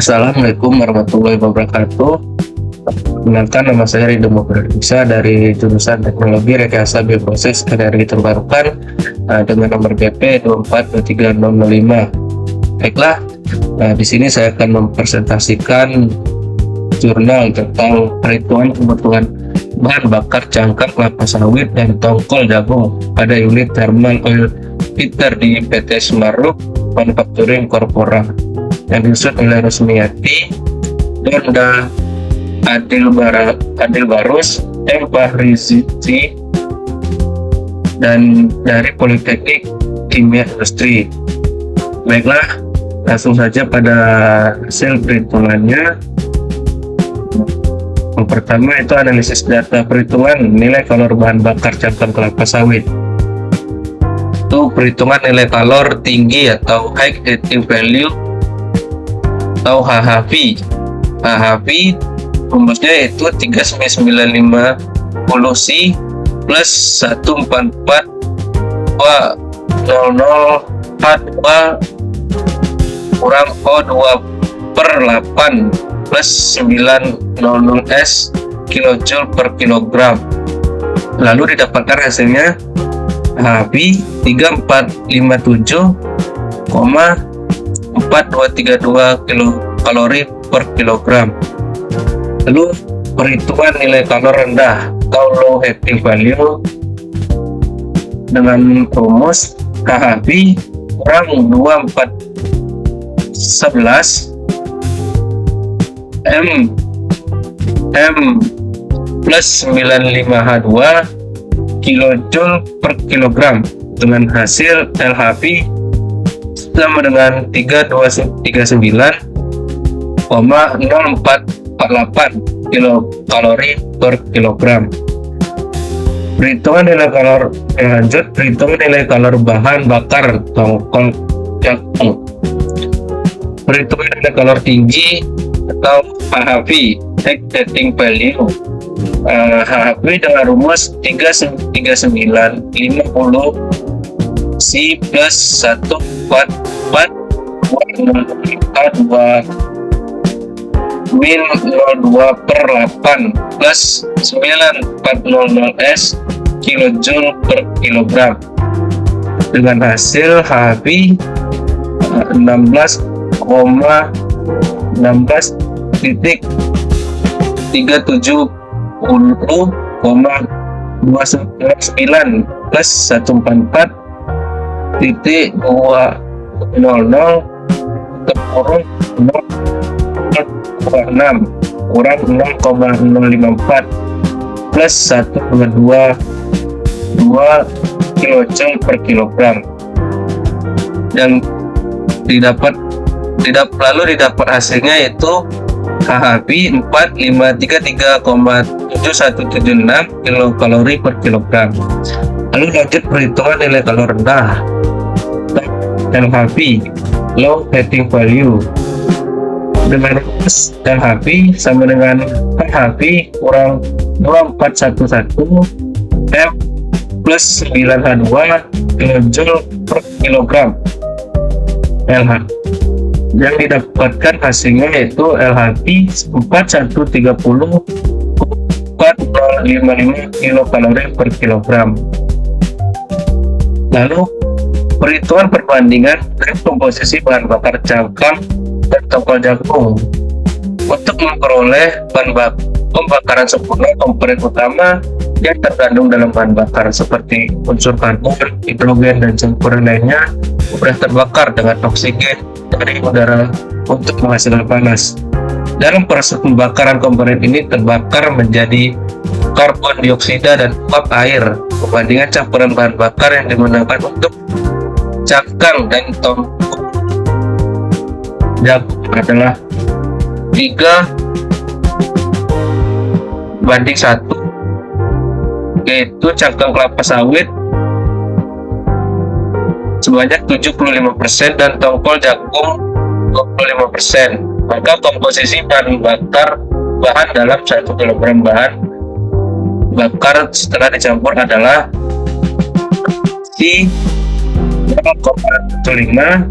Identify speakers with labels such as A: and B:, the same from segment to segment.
A: Assalamualaikum warahmatullahi wabarakatuh. Perkenalkan, nama saya Ridho Mufradiksa dari jurusan Teknologi Rekayasa Bioproses Energi Terbarukan dengan nomor BP 2423005. Baiklah, di sini saya akan mempresentasikan jurnal tentang perhitungan kebutuhan bahan bakar cangkang kelapa sawit dan tongkol jagung pada unit thermal oil filter di PT Semaruk Manufacturing Corpora yang disusun oleh Rusmiyati, Donda Adil Barus, M. Fahrizi, dan dari Politeknik Kimia Industri. Baiklah, langsung saja pada hasil perhitungannya. Yang pertama itu analisis data perhitungan nilai kalor bahan bakar cangkang kelapa sawit. Itu perhitungan nilai kalor tinggi atau high heating value atau HHV. HHV rumusnya itu 39950C plus 144,00H2 kurang O2 per 8 plus 900S kilojoule per kilogram. Lalu didapatkan hasilnya HV 3457,4232 kilokalori per kilogram. Lalu perhitungan nilai kalor rendah atau low heating value dengan rumus KHV kurang 2411 M plus 95H2 kilojoule per kilogram dengan hasil LHV sama dengan 3299,0448 kilokalori per kilogram. Perhitungan nilai kalor lanjut, perhitungan nilai kalor bahan bakar tongkol jagung. Perhitungan nilai kalor tinggi atau HHV, high heating value. HHV dengan rumus 3950C plus 144,00H2 min 02 per 8 plus 9400S kilojoule per kilogram dengan hasil HV 16,370,29 plus 144,200 kurang 0,6 kurang 0,054 plus 1,22 kilojoule per kilogram yang lalu didapat hasilnya yaitu HHV 4533,7176 kilokalori per kilogram. Lalu lanjut perhitungan nilai kalor rendah LHV, low heating value, dengan rumus LHV sama dengan HHV kurang 2411 M plus 9H2 kilojoule per kilogram. LH yang didapatkan hasilnya yaitu LHV 4130,4055 kilokalori per kilogram. Lalu perhitungan perbandingan dari komposisi bahan bakar cangkang dan tongkol jagung. Untuk memperoleh bahan pembakaran sempurna, komponen utama yang terkandung dalam bahan bakar seperti unsur karbon, hidrogen, dan campuran lainnya mudah terbakar dengan oksigen dari udara untuk menghasilkan panas. Dalam proses pembakaran, komponen ini terbakar menjadi karbon dioksida dan uap air. Perbandingan campuran bahan bakar yang digunakan untuk cangkang dan tongkol jagung adalah 3:1, yaitu cangkang kelapa sawit sebanyak 75% dan tongkol jagung 25%. Maka komposisi bahan dalam 1 kg bahan bakar setelah dicampur adalah C 0,15,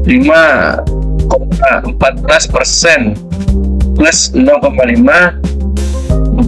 A: 5 14% plus 0,5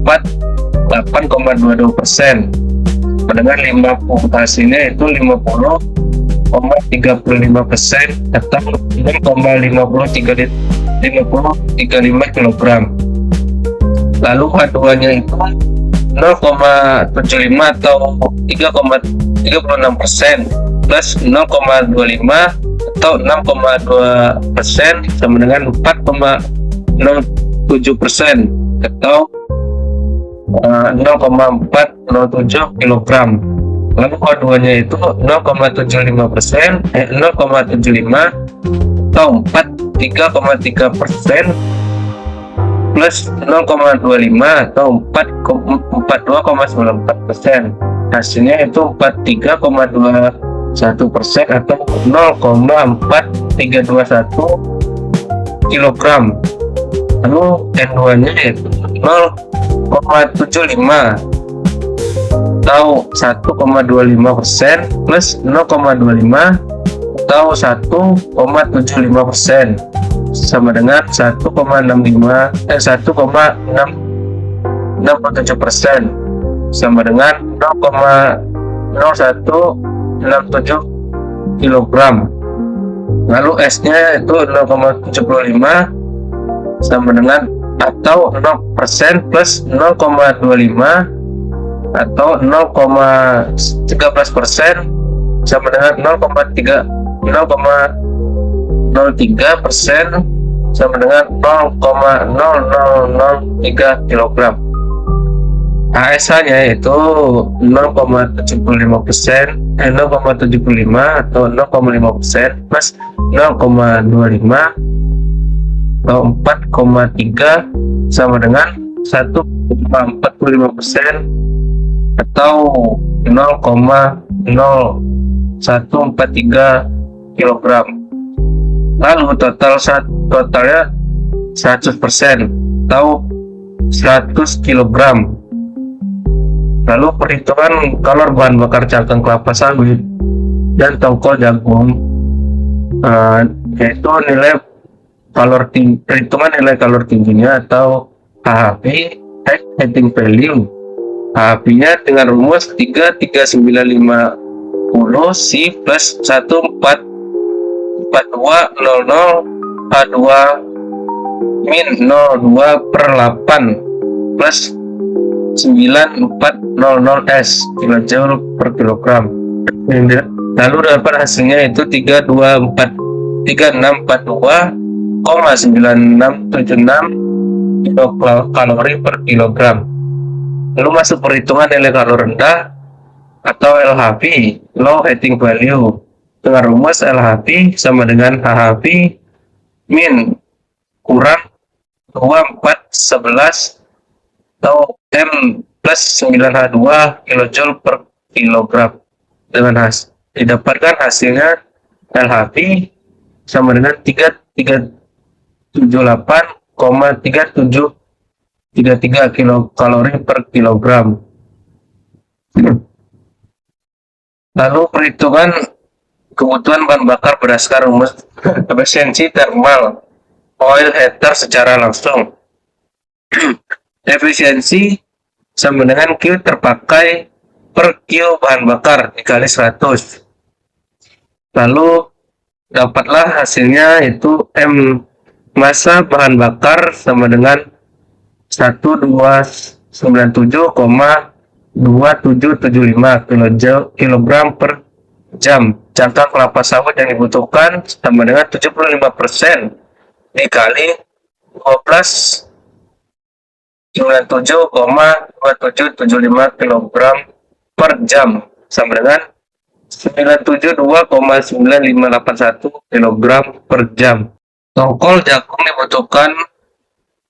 A: 48,22%. Dengan 50 hasilnya itu 50,35% atau 6,5035 kg. Lalu H2-nya itu 0,75 atau 3,36% plus 0,25 atau 6,2% sama dengan 4,07% atau 0,407 kg. Lalu H2-nya itu 0,75 atau 3,3% plus 0,25 atau 42,94%. Hasilnya itu 43,21% atau 0,4321 kg. Lalu N2-nya itu 0,75 atau 1,25% plus 0,25 atau 1,75% sama dengan 1,67% sama dengan 0,0167 kg. Lalu S-nya itu 0,75 sama dengan atau 0% plus 0,25 atau 0,13% sama dengan 0,03% sama dengan 0,0003 kg. ASH-nya itu 0,75% 0,75 atau 0,5% plus 0,25 atau 4,3 sama dengan 1,45% atau 0,0143 kg. Lalu totalnya 100% atau 100 kg. Lalu perhitungan kalor bahan bakar cangkang kelapa sawit dan tongkol jagung, yaitu perhitungan nilai kalor tingginya atau HHP, heating value. HHP-nya dengan rumus 33950 C plus 144200 H2 min 02/8 plus 9400 S kilojoule per kilogram. Lalu dapat hasilnya itu 3642,9676 kilokalori per kilogram. Lalu masuk perhitungan nilai kalori rendah atau LHV, low heating value, dengan rumus LHV sama dengan HHV min kurang 2411 atau M plus 9H2 kilojoule per kilogram. Dengan didapatkan hasilnya LHV sama dengan 3378,3733 kilokalori per kilogram. Lalu perhitungan kebutuhan bahan bakar berdasarkan rumus efisiensi thermal oil heater secara langsung. Efisiensi sama dengan Q terpakai per Q bahan bakar dikali 100. Lalu dapatlah hasilnya itu M massa bahan bakar sama dengan 1297,2775 kg per jam. Cangkang kelapa sawit yang dibutuhkan sama dengan 75% dikali 1297,2775 kg per jam sama dengan 972,9581 kg per jam. Tongkol jagung dibutuhkan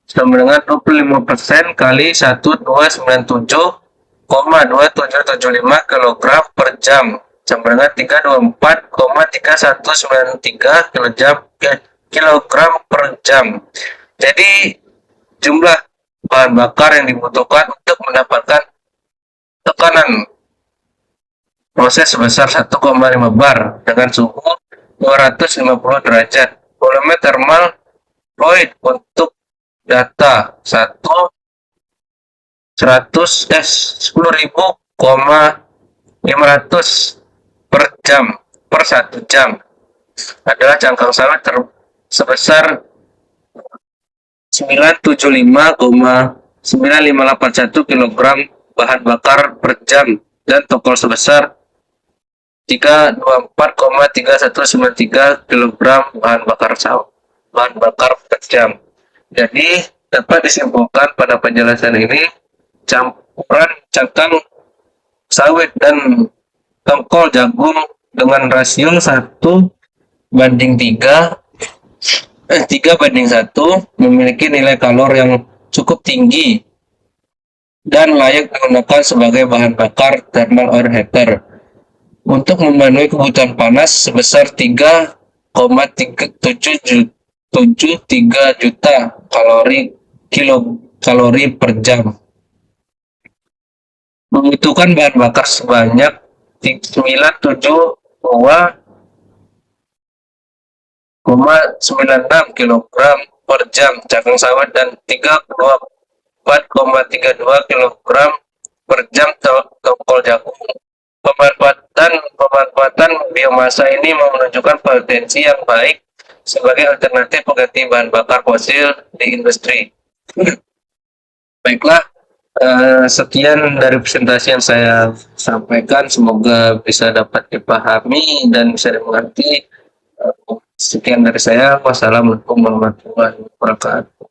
A: sama dengan 25% kali 1297,2775 kg per jam sama dengan 324,3193 kg per jam. Jadi jumlah bahan bakar yang dibutuhkan untuk mendapatkan tekanan proses sebesar 1,5 bar dengan suhu 250 derajat volume thermal fluid untuk data 10.500 per jam per 1 jam adalah cangkang sawit sebesar 975,9581 kg bahan bakar per jam dan tokol sebesar 324,3193 kg bahan bakar per jam. Jadi dapat disimpulkan pada penjelasan ini campuran cangkang sawit dan tongkol jagung dengan rasio 3:1 memiliki nilai kalor yang cukup tinggi dan layak digunakan sebagai bahan bakar thermal air heater untuk memenuhi kebutuhan panas sebesar 3,73 juta kilokalori per jam. Membutuhkan bahan bakar sebanyak 972,96 kg per jam cangkang sawit dan 34,32 kg per jam tongkol jagung. Pemanfaatan biomasa ini menunjukkan potensi yang baik sebagai alternatif pengganti bahan bakar fosil di industri. Baiklah, sekian dari presentasi yang saya sampaikan. Semoga bisa dapat dipahami dan bisa dimengerti. Sekian dari saya. Wassalamualaikum warahmatullahi wabarakatuh.